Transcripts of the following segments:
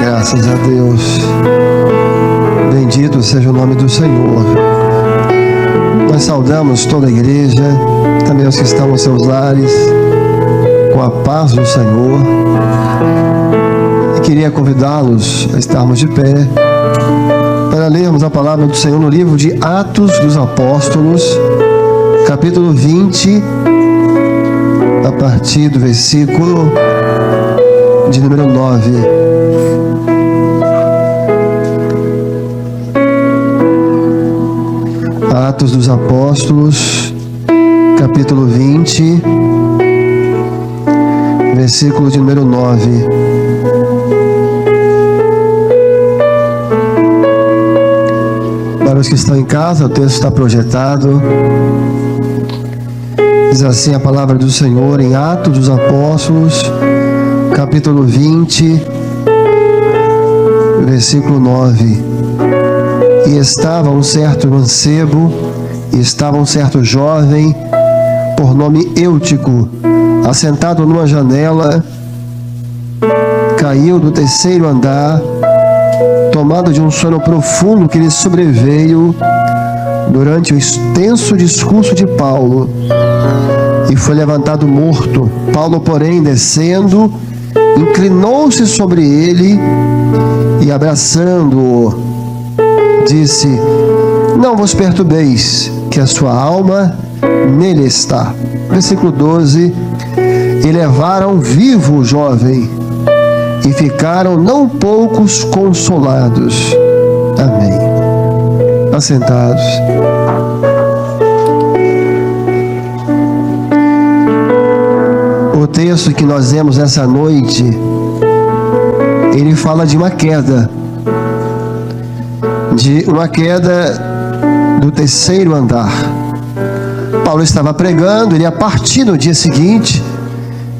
Graças a Deus. Bendito seja o nome do Senhor. Nós saudamos toda a igreja, também os que estão nos seus lares, com a paz do Senhor. E queria convidá-los a estarmos de pé para lermos a palavra do Senhor no livro de Atos dos Apóstolos, capítulo 20, a partir do versículo de número 9. Atos dos Apóstolos, capítulo 20, versículo de número 9. Para os que estão em casa, o texto está projetado. Diz assim a palavra do Senhor em Atos dos Apóstolos, capítulo 20, versículo 9. E estava um certo mancebo, e estava um certo jovem, por nome Eutico, assentado numa janela, caiu do terceiro andar, tomado de um sono profundo que lhe sobreveio durante o extenso discurso de Paulo, e foi levantado morto. Paulo, porém, descendo, inclinou-se sobre ele e, abraçando-o, disse: não vos perturbeis, que a sua alma nele está. Versículo 12. E levaram vivo o jovem, e ficaram não poucos consolados. Amém. Assentados. O texto que nós vemos essa noite, ele fala de uma queda. De uma queda do terceiro andar. Paulo estava pregando, ele ia partir no dia seguinte,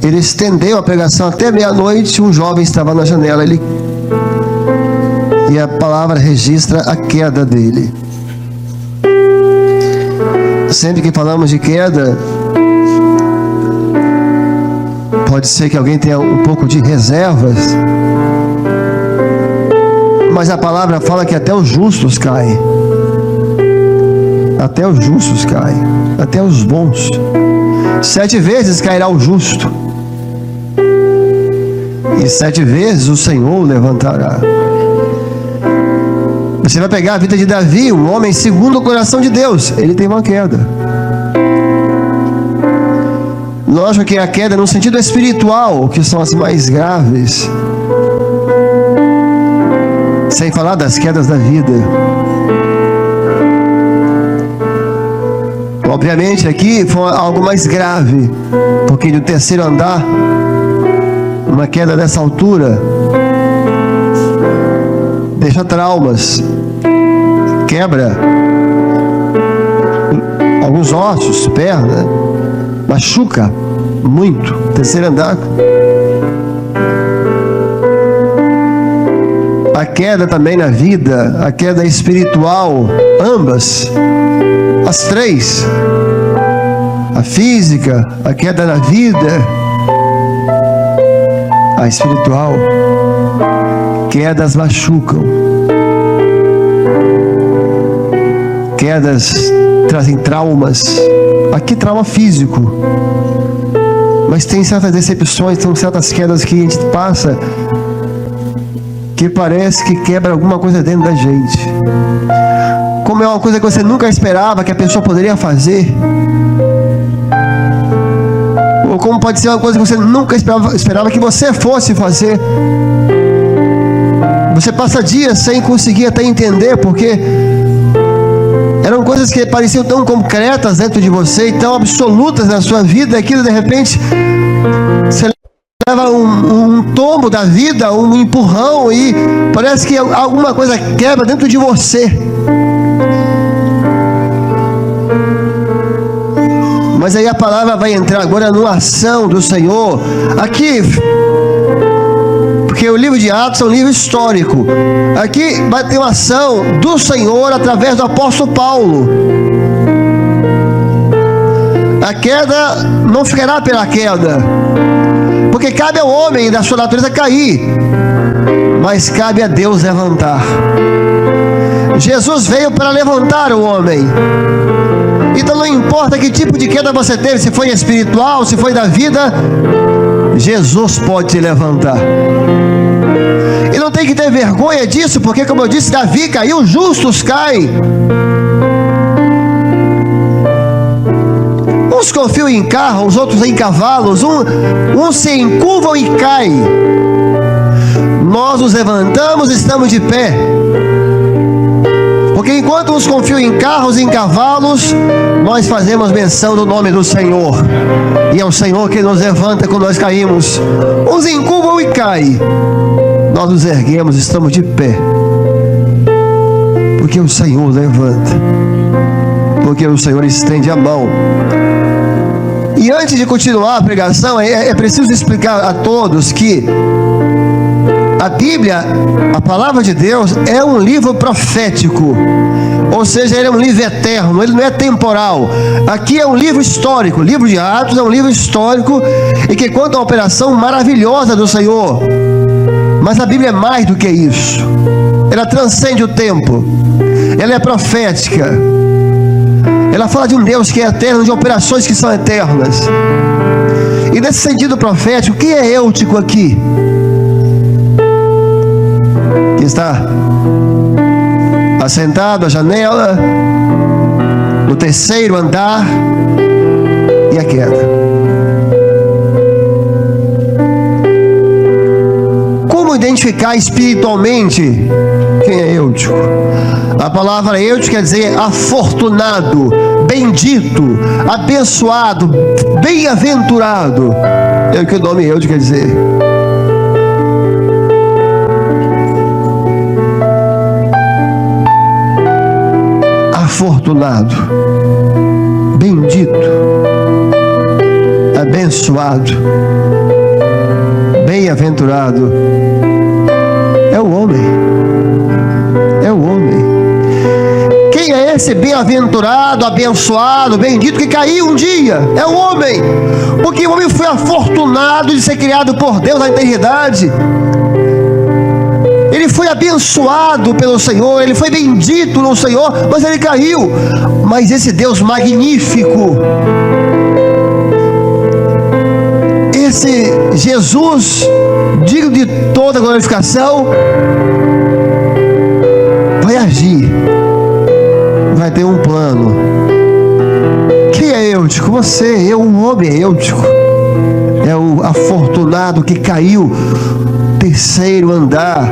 ele estendeu a pregação até meia-noite, um jovem estava na janela, e a palavra registra a queda dele. Sempre que falamos de queda, pode ser que alguém tenha um pouco de reservas, mas a palavra fala que até os justos caem. Até os justos caem. Até os bons. 7 vezes cairá o justo, e 7 vezes o Senhor o levantará. Você vai pegar a vida de Davi, um homem segundo o coração de Deus. Ele tem uma queda. Lógico que a queda no sentido espiritual, que são as mais graves, sem falar das quedas da vida. Obviamente aqui foi algo mais grave, porque no terceiro andar, uma queda dessa altura deixa traumas, quebra alguns ossos, perna, machuca muito. Terceiro andar. A queda também na vida, a queda espiritual, ambas, as três, a física, a queda na vida, a espiritual, quedas machucam, quedas trazem traumas. Aqui trauma físico, mas tem certas decepções, tem certas quedas que a gente passa, que parece que quebra alguma coisa dentro da gente. Como é uma coisa que você nunca esperava que a pessoa poderia fazer, ou como pode ser uma coisa que você nunca esperava que você fosse fazer. Você passa dias sem conseguir até entender, porque eram coisas que pareciam tão concretas dentro de você e tão absolutas na sua vida, aquilo de repente você leva um tombo da vida, um empurrão, e parece que alguma coisa quebra dentro de você. Mas aí a palavra vai entrar agora numa ação do Senhor aqui, porque o livro de Atos é um livro histórico. Aqui vai ter uma ação do Senhor através do apóstolo Paulo. A queda não ficará pela queda, porque Porque cabe ao homem da sua natureza cair, mas cabe a Deus levantar. Jesus veio para levantar o homem. Então não importa que tipo de queda você teve, se foi espiritual, se foi da vida, Jesus pode te levantar. E não tem que ter vergonha disso, porque como eu disse, Davi caiu, justos caem. Uns confiam em carro, os outros em cavalos, uns se encurvam e caem. Nós nos levantamos e estamos de pé. Porque enquanto uns confiam em carros e em cavalos, nós fazemos menção do nome do Senhor. E é o Senhor que nos levanta quando nós caímos. Uns encurvam e caem. Nós nos erguemos, estamos de pé. Porque o Senhor levanta. Porque o Senhor estende a mão. E antes de continuar a pregação, é preciso explicar a todos que a Bíblia, a palavra de Deus, é um livro profético. Ou seja, ele é um livro eterno, ele não é temporal. Aqui é um livro histórico. O livro de Atos é um livro histórico e que conta uma operação maravilhosa do Senhor. Mas a Bíblia é mais do que isso. Ela transcende o tempo. Ela é profética. Ela fala de um Deus que é eterno, de operações que são eternas. E nesse sentido profético, quem é Eutico aqui? Que está assentado à janela, no terceiro andar, e a queda. Como identificar espiritualmente quem é Eutico? A palavra Eutico quer dizer afortunado, bendito, abençoado, bem-aventurado. É o que o nome Eutico quer dizer. Afortunado, bendito, abençoado, bem-aventurado. É o homem. É o homem. Quem é esse bem-aventurado, abençoado, bendito que caiu um dia? É o homem. Porque o homem foi afortunado de ser criado por Deus na eternidade. Ele foi abençoado pelo Senhor, ele foi bendito no Senhor, mas ele caiu. Mas esse Deus magnífico, esse Jesus digno de toda glorificação, vai agir, vai ter um plano. Quem é Eutico? Você, eu, um homem é Eutico. É o afortunado que caiu, terceiro andar.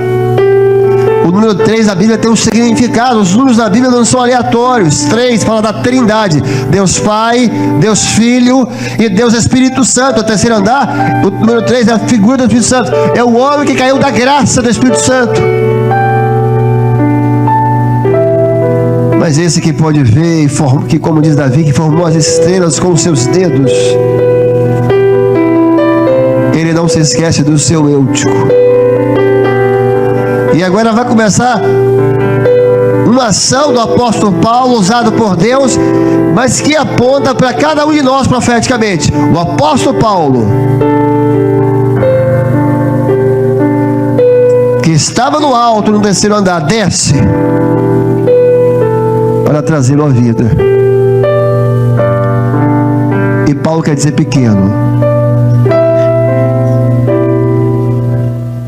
O número 3 da Bíblia tem um significado. Os números da Bíblia não são aleatórios. 3 fala da Trindade: Deus Pai, Deus Filho e Deus Espírito Santo. O terceiro andar, o número 3 é a figura do Espírito Santo. É o homem que caiu da graça do Espírito Santo. Mas esse que pode ver, que como diz Davi, que formou as estrelas com os seus dedos, ele não se esquece do seu Eutico. E agora vai começar uma ação do apóstolo Paulo, usado por Deus, mas que aponta para cada um de nós profeticamente. O apóstolo Paulo, que estava no alto, no terceiro andar, desce para trazê-lo à vida. E Paulo quer dizer pequeno.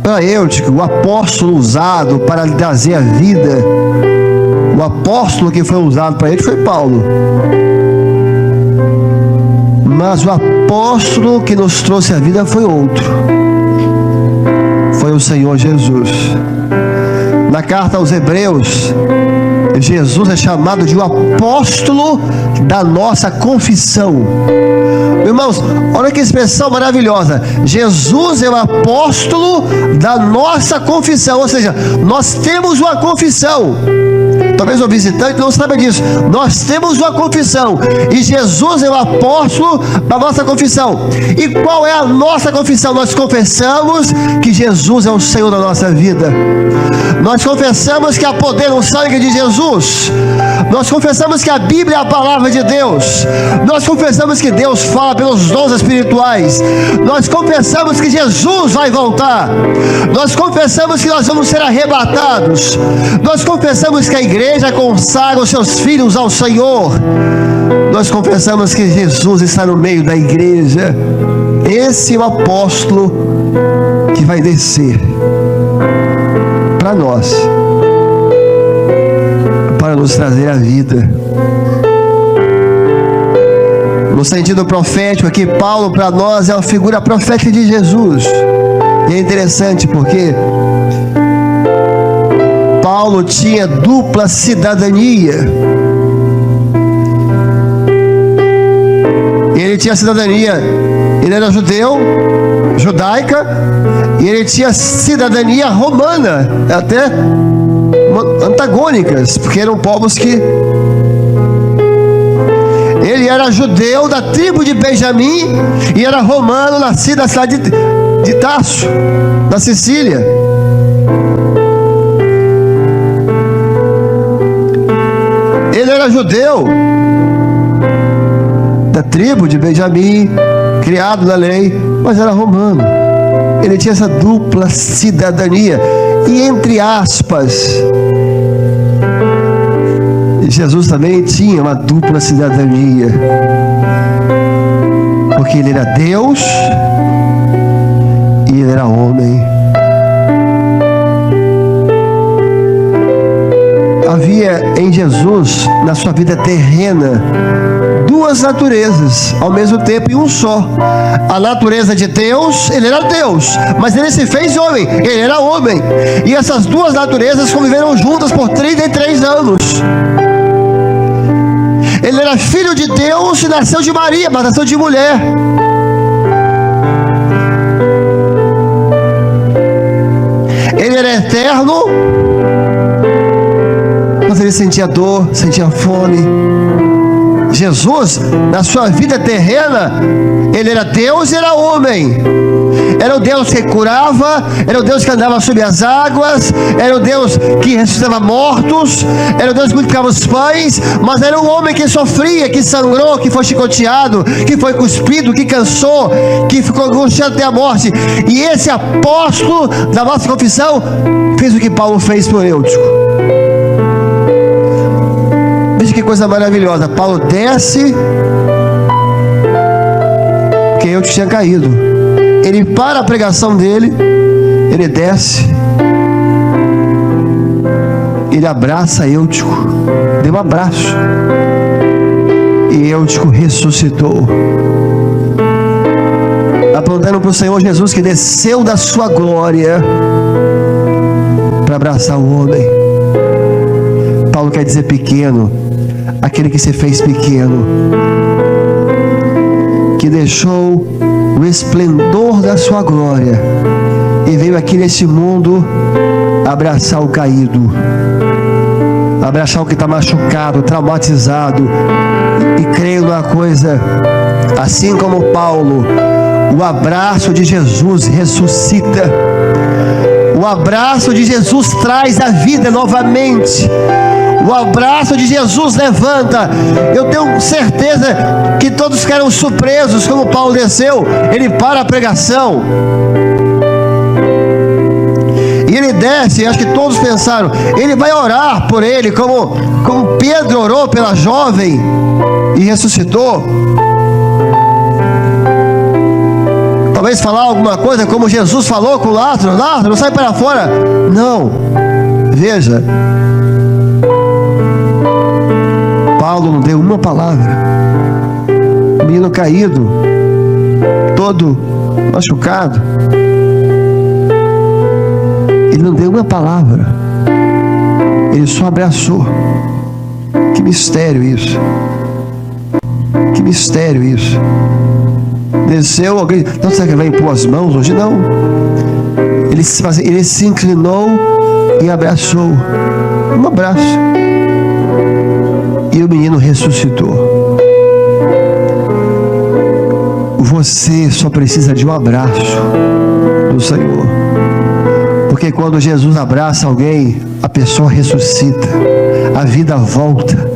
Para Eutico, o apóstolo usado para lhe trazer a vida, o apóstolo que foi usado para ele foi Paulo. Mas o apóstolo que nos trouxe a vida foi outro. Foi o Senhor Jesus. Na carta aos Hebreus, Jesus é chamado de o apóstolo da nossa confissão. Irmãos, olha que expressão maravilhosa. Jesus é o apóstolo da nossa confissão. Ou seja, nós temos uma confissão. Talvez o visitante não saiba disso. Nós temos uma confissão e Jesus é o apóstolo da nossa confissão. E qual é a nossa confissão? Nós confessamos que Jesus é o Senhor da nossa vida. Nós confessamos que há poder no sangue de Jesus. Nós confessamos que a Bíblia é a palavra de Deus. Nós confessamos que Deus fala pelos dons espirituais. Nós confessamos que Jesus vai voltar. Nós confessamos que nós vamos ser arrebatados. Nós confessamos que a igreja consagra os seus filhos ao Senhor. Nós confessamos que Jesus está no meio da igreja. Esse é o apóstolo que vai descer para nós, para nos trazer a vida. No sentido profético aqui, Paulo para nós é uma figura profética de Jesus. E é interessante porque Paulo tinha dupla cidadania. Ele tinha cidadania, ele era judeu, judaica, e ele tinha cidadania romana, até antagônicas, porque eram povos que... Ele era judeu da tribo de Benjamim e era romano, nascido na cidade de Tarso, na Sicília. Ele era judeu da tribo de Benjamim, criado na lei, mas era romano. Ele tinha essa dupla cidadania. E entre aspas, Jesus também tinha uma dupla cidadania, porque ele era Deus e ele era homem. Havia em Jesus, na sua vida terrena, duas naturezas ao mesmo tempo em um só. A natureza de Deus, ele era Deus, mas ele se fez homem, ele era homem. E essas duas naturezas conviveram juntas por 33 anos. Ele era filho de Deus e nasceu de Maria, mas nasceu de mulher. Ele era eterno, mas ele sentia dor, sentia fome. Jesus, na sua vida terrena, ele era Deus e era homem. Era o Deus que curava, era o Deus que andava sobre as águas, era o Deus que ressuscitava mortos, era o Deus que multiplicava os pães, mas era um homem que sofria, que sangrou, que foi chicoteado, que foi cuspido, que cansou, que ficou angustiado até a morte. E esse apóstolo da nossa confissão fez o que Paulo fez por Eutico. Veja que coisa maravilhosa. Paulo desce, porque Eutico tinha caído. Ele para a pregação dele, ele desce, ele abraça Eutico, deu um abraço, e Eutico ressuscitou, apontando para o Senhor Jesus, que desceu da sua glória para abraçar o homem. Paulo quer dizer pequeno, aquele que se fez pequeno, que deixou o esplendor da sua glória e veio aqui nesse mundo abraçar o caído, abraçar o que está machucado, traumatizado, e creio numa coisa, assim como Paulo, o abraço de Jesus ressuscita, o abraço de Jesus traz a vida novamente, o abraço de Jesus levanta. Eu tenho certeza que todos ficaram surpresos como Paulo desceu. Ele para a pregação e ele desce. Acho que todos pensaram, ele vai orar por ele, como Pedro orou pela jovem e ressuscitou. Talvez falar alguma coisa como Jesus falou com Lázaro: Lázaro, sai para fora. Não, veja, Paulo não deu uma palavra. O menino caído, todo machucado, ele não deu uma palavra, ele só abraçou. Que mistério isso! Que mistério isso! Desceu alguém, não, será que vai impor as mãos hoje? Não. Ele se inclinou e abraçou. Um abraço. E o menino ressuscitou. Você só precisa de um abraço do Senhor. Porque quando Jesus abraça alguém, a pessoa ressuscita, a vida volta,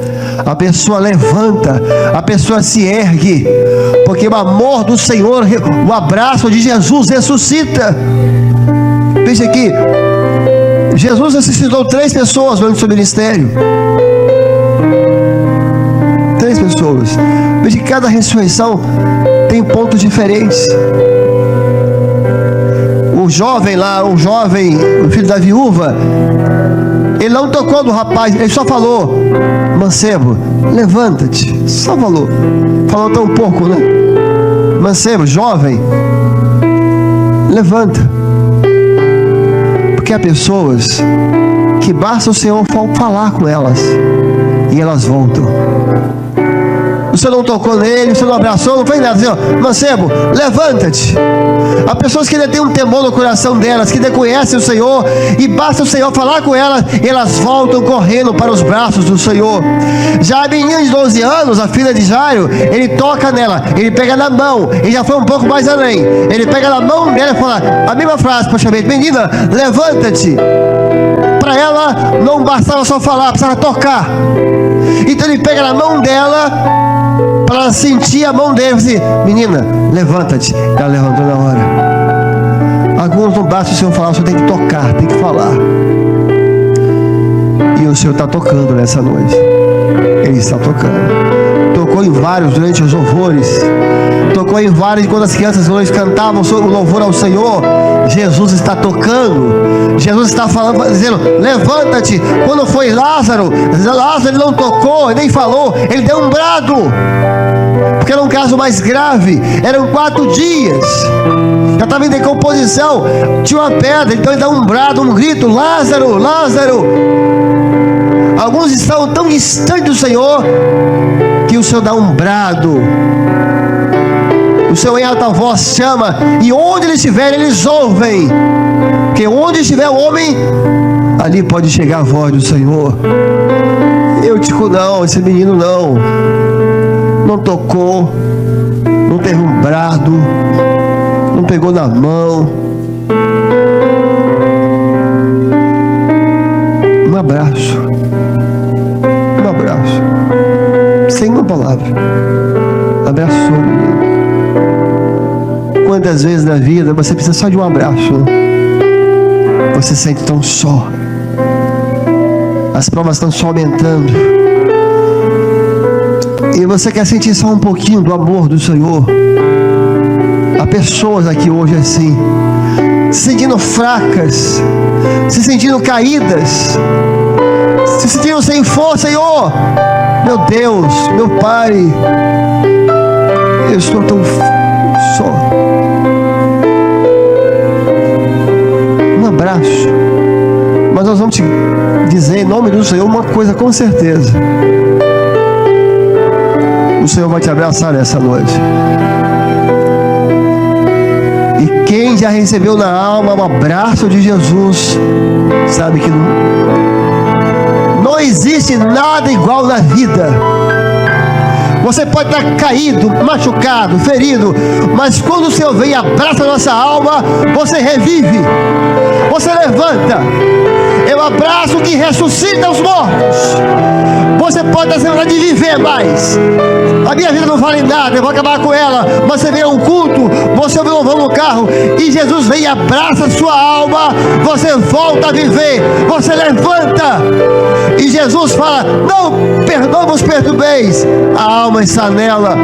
a pessoa levanta, a pessoa se ergue, porque o amor do Senhor, o abraço de Jesus ressuscita. Veja aqui, Jesus ressuscitou 3 pessoas durante o seu ministério. 3 pessoas. Veja que cada ressurreição tem pontos diferentes. O jovem lá, o filho da viúva, ele não tocou no rapaz, ele só falou: mancebo, levanta-te. Só falou tão pouco, né? Mancebo, jovem, levanta. Porque há pessoas que basta o Senhor falar com elas e elas voltam. Você não tocou nele, você não abraçou, não fez nada. Assim, ó, mancebo, levanta-te. Há pessoas que ainda têm um temor no coração delas, que ainda conhecem o Senhor, e basta o Senhor falar com elas, e elas voltam correndo para os braços do Senhor. Já a menina de 12 anos, a filha de Jairo, ele toca nela, ele pega na mão, ele já foi um pouco mais além. Ele pega na mão dela e fala a mesma frase, praticamente: menina, levanta-te. Para ela não bastava só falar, precisava tocar. Então ele pega na mão dela, para ela sentir a mão dele, assim: menina, levanta-te. Ela levantou na hora. Alguns não basta o Senhor falar, o Senhor tem que tocar, tem que falar. E o Senhor está tocando nessa noite. Ele está tocando. Tocou em vários durante os louvores. Tocou em vários quando as crianças cantavam o louvor ao Senhor. Jesus está tocando. Jesus está falando, dizendo: levanta-te. Quando foi Lázaro ele não tocou, nem falou, ele deu um brado, porque era um caso mais grave. Eram 4 dias, já estava em decomposição, tinha uma pedra. Então ele dá um brado, um grito: Lázaro, Lázaro. Alguns estão tão distantes do Senhor que o Senhor dá um brado. O Senhor em alta voz chama, e onde eles estiverem, eles ouvem. Porque onde estiver o homem, ali pode chegar a voz do Senhor. Eu digo: não, esse menino não tocou, não teve um brado, não pegou na mão. Um abraço, sem uma palavra, abraçou o menino. Quantas vezes na vida você precisa só de um abraço? Você se sente tão só. As provas estão só aumentando. E você quer sentir só um pouquinho do amor do Senhor. Há pessoas aqui hoje assim, se sentindo fracas, se sentindo caídas, se sentindo sem força. Senhor, meu Deus, meu Pai, eu estou tão só. Abraço. Mas nós vamos te dizer em nome do Senhor uma coisa com certeza: o Senhor vai te abraçar nessa noite. E quem já recebeu na alma um abraço de Jesus, sabe que não existe nada igual na vida. Você pode estar caído, machucado, ferido, mas quando o Senhor vem e abraça a nossa alma, você revive, você levanta. É um abraço que ressuscita os mortos. Você pode estar sem vontade de viver mais. A minha vida não vale nada, eu vou acabar com ela. Mas você vem a um culto, você ouve um louvor no carro, e Jesus vem e abraça a sua alma. Você volta a viver, você levanta. E Jesus fala: não vos perturbeis, a alma está nela.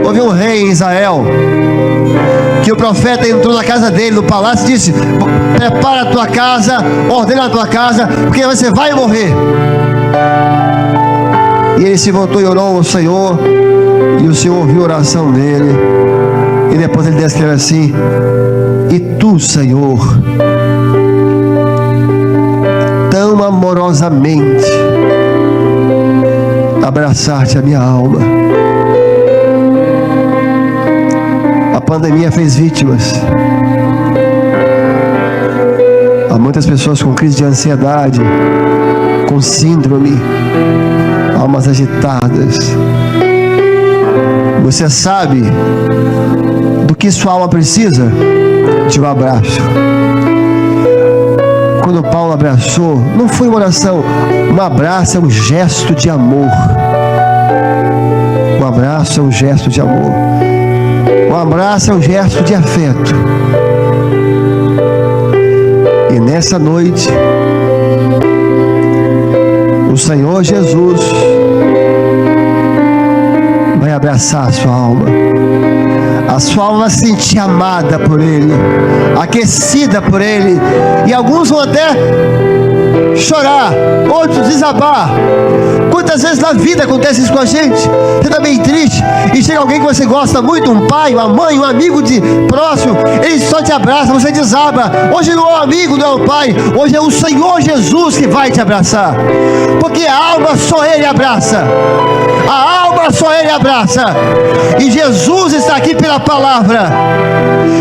Houve um rei em Israel, que o profeta entrou na casa dele, no palácio, e disse: prepara a tua casa, ordena a tua casa, porque você vai morrer. E ele se voltou e orou ao Senhor, e o Senhor ouviu a oração dele. E depois ele descreve assim: e tu, Senhor, tão amorosamente abraçar-te a minha alma. A pandemia fez vítimas. Há muitas pessoas com crise de ansiedade, com com síndrome, almas agitadas. Você sabe do que sua alma precisa? De um abraço. Quando Paulo abraçou, não foi uma oração. Um abraço é um gesto de amor. Um abraço é um gesto de amor. Um abraço é um gesto de afeto. E nessa noite, o Senhor Jesus vai abraçar a sua alma. A sua alma vai se sentir amada por Ele, aquecida por Ele. E alguns vão até chorar, outros desabar. Quantas vezes na vida acontece isso com a gente? Você está bem triste e chega alguém que você gosta muito, um pai, uma mãe, um amigo de próximo, ele só te abraça, você desaba. Hoje não é um amigo, não é um pai, hoje é o Senhor Jesus que vai te abraçar, porque a alma só Ele abraça. A alma só Ele abraça. E Jesus está aqui pela palavra.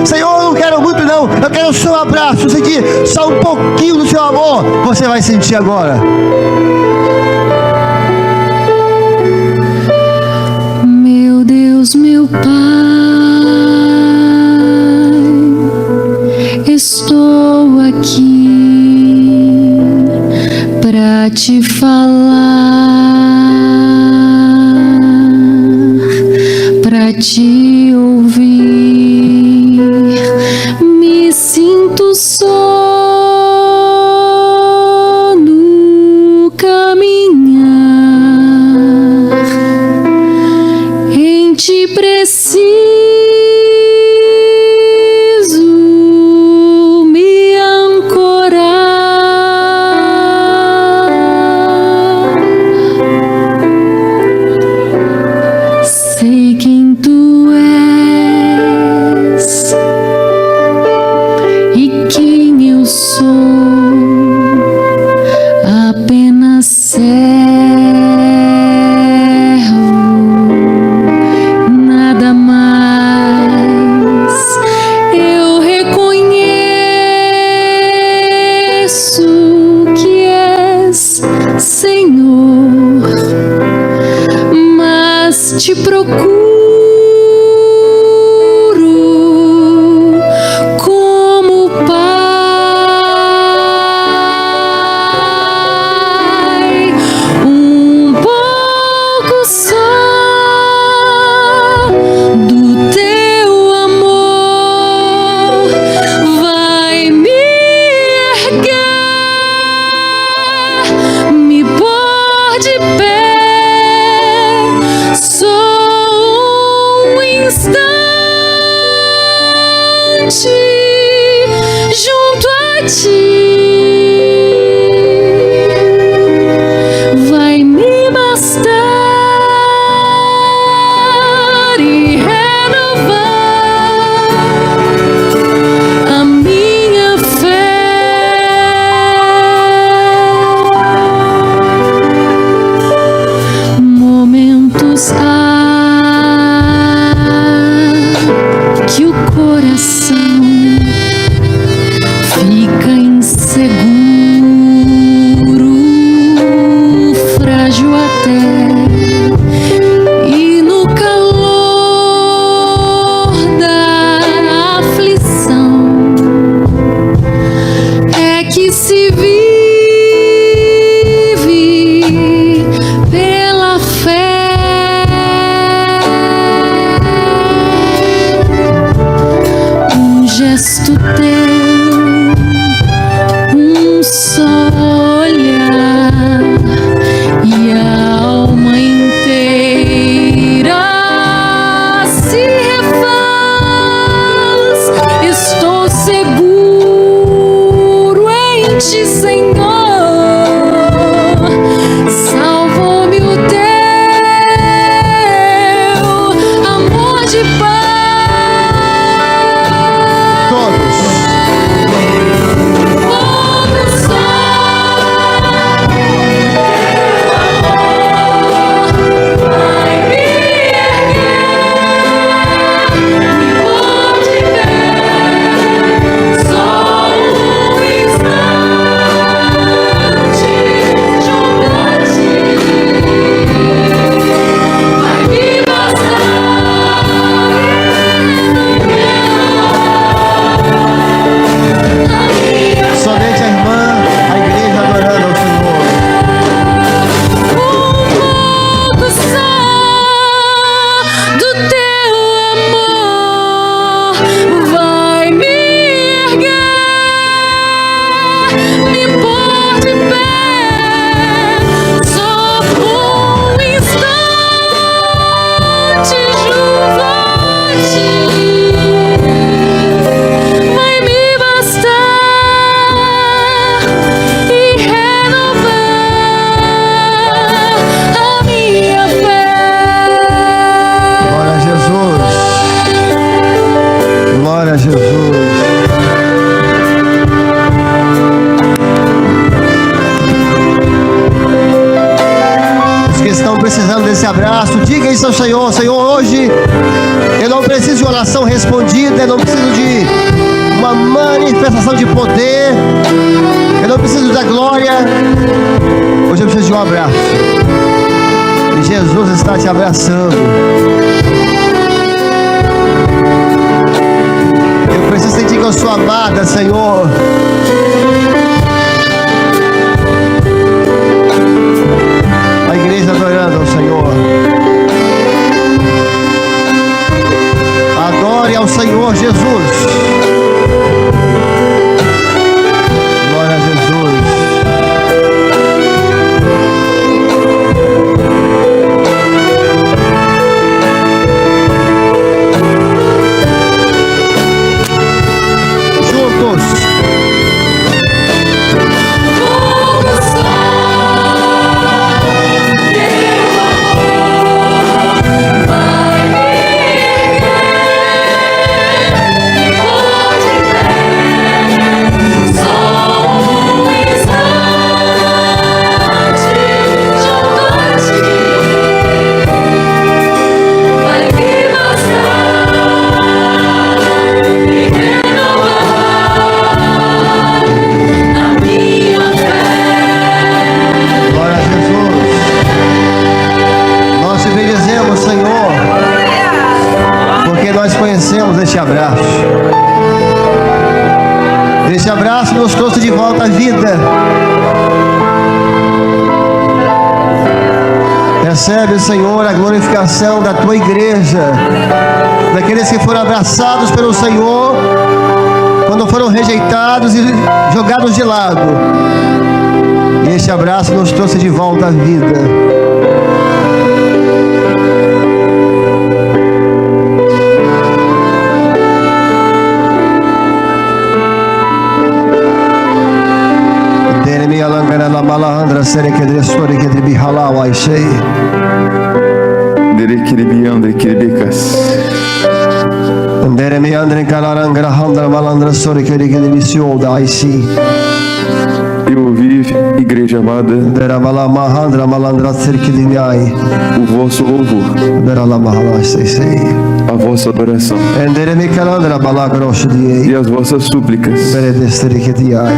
Senhor, eu não quero muito não, eu quero o seu abraço. Sentir só um pouquinho do seu amor. Você vai sentir agora. Meu Deus, meu Pai, estou aqui para te falar, para te ouvir. Me sinto só no caminhar. Em ti preciso me ancorar. Sei quem tu és e quem eu sou, apenas servo, nada mais. Eu reconheço que és Senhor, mas te procuro como Pai. Um pouco só do teu amor vai me erguer, me pôr de pé. Só um instante junto a ti vai me bastar e renovar a minha fé. Momentos que o coração fica em estão precisando desse abraço, diga isso ao Senhor. Senhor, hoje eu não preciso de oração respondida, eu não preciso de uma manifestação de poder, eu não preciso da glória. Hoje eu preciso de um abraço. E Jesus está te abraçando. Eu preciso sentir que eu sou amada, Senhor. A igreja adorando ao Senhor. Adore ao Senhor Jesus. Glória a Jesus. Juntos. Este abraço. Este abraço nos trouxe de volta à vida. Recebe, Senhor, a glorificação da tua igreja, daqueles que foram abraçados pelo Senhor quando foram rejeitados e jogados de lado. E este abraço nos trouxe de volta à vida. La malandra sere que dresore que dribi halau ai sei. Dere kiribi andre kiribicas. Dere me andre calarangra handra malandra sore que dribi sioda ai sei. Eu ouvi, igreja amada, Dera bala mahandra malandra sere que dribi ai. o vosso louvor, Dera la mahala sei sei. a vossa adoração Dere me calandra bala grosso di. e as vossas súplicas. Dere destere que di ai.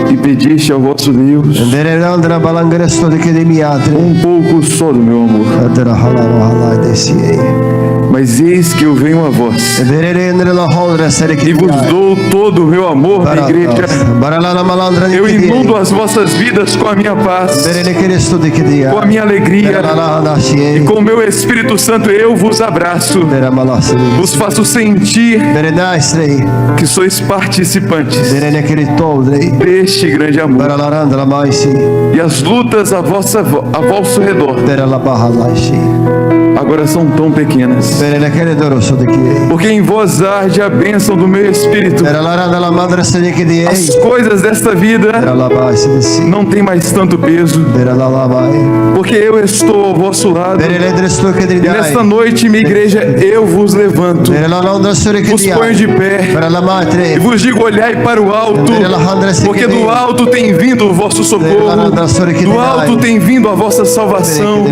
E pediste ao vosso Deus Dere andra balangra sore que dribi atre. pouco só do meu amor. Dera hala mahala desi. Mas eis que eu venho a vós Dere andre la hondra sere que e vos dou todo o meu amor na igreja. Barala la malandra Eu inundo as vossas vidas com a minha paz, Dere que resto de que di. com a minha alegria e com o meu Espírito Santo eu vos abraço. Vos faço sentir que sois participantes deste grande amor. E as lutas a vosso redor agora são tão pequenas, porque em vós arde a bênção do meu Espírito. As coisas desta vida não têm mais tanto peso, porque eu estou ao vosso lado. E nesta noite, minha igreja, eu vos levanto, vos ponho de pé e vos digo: olhai para o alto, porque do alto tem vindo o vosso socorro, do alto tem vindo a vossa salvação.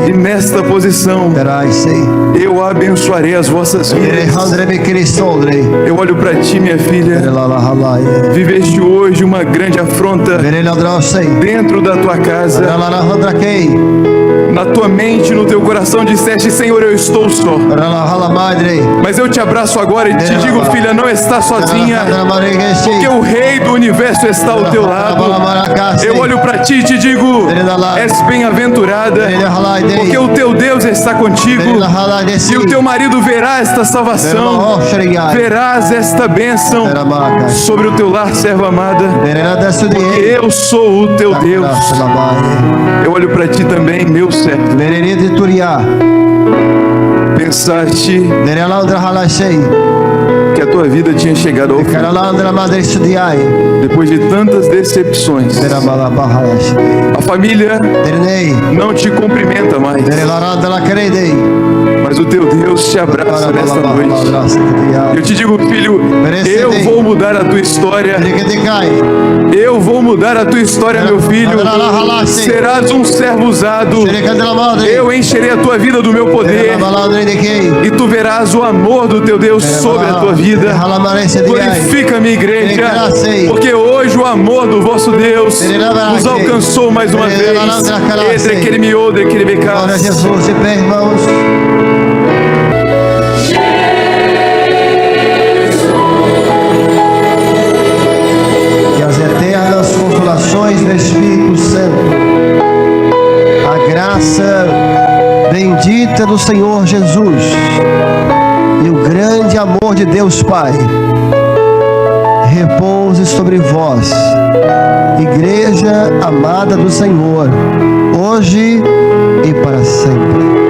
E nesta posição eu abençoarei as vossas vidas. Eu olho para ti, minha filha. Viveste hoje uma grande afronta dentro da tua casa. Na tua mente, no teu coração disseste: Senhor, eu estou só. Mas eu te abraço agora e te digo: filha, não está sozinha, porque o Rei do Universo está ao teu lado. Eu olho para ti e te digo: és bem-aventurada, porque o teu Deus está contigo, e o teu marido verá esta salvação, verás esta bênção sobre o teu lar, serva amada, porque eu sou o teu Deus. Eu olho para ti também, meu servo. Pensaste que a tua vida tinha chegado ao fim, depois de tantas decepções. A família não te cumprimenta mais. Mas o teu Deus te abraça nesta noite. Eu te digo, filho, eu vou mudar a tua história. Eu vou mudar a tua história, meu filho. Serás um servo usado. Eu encherei a tua vida do meu poder. E tu verás o amor do teu Deus sobre a tua vida. Glorifica a minha igreja, porque hoje o amor do vosso Deus nos alcançou mais uma vez. Glória a Jesus, de pé, irmãos. Que as eternas consolações do Espírito Santo, a graça bendita do Senhor Jesus e o grande amor de Deus Pai repouse sobre vós, igreja amada do Senhor, hoje e para sempre.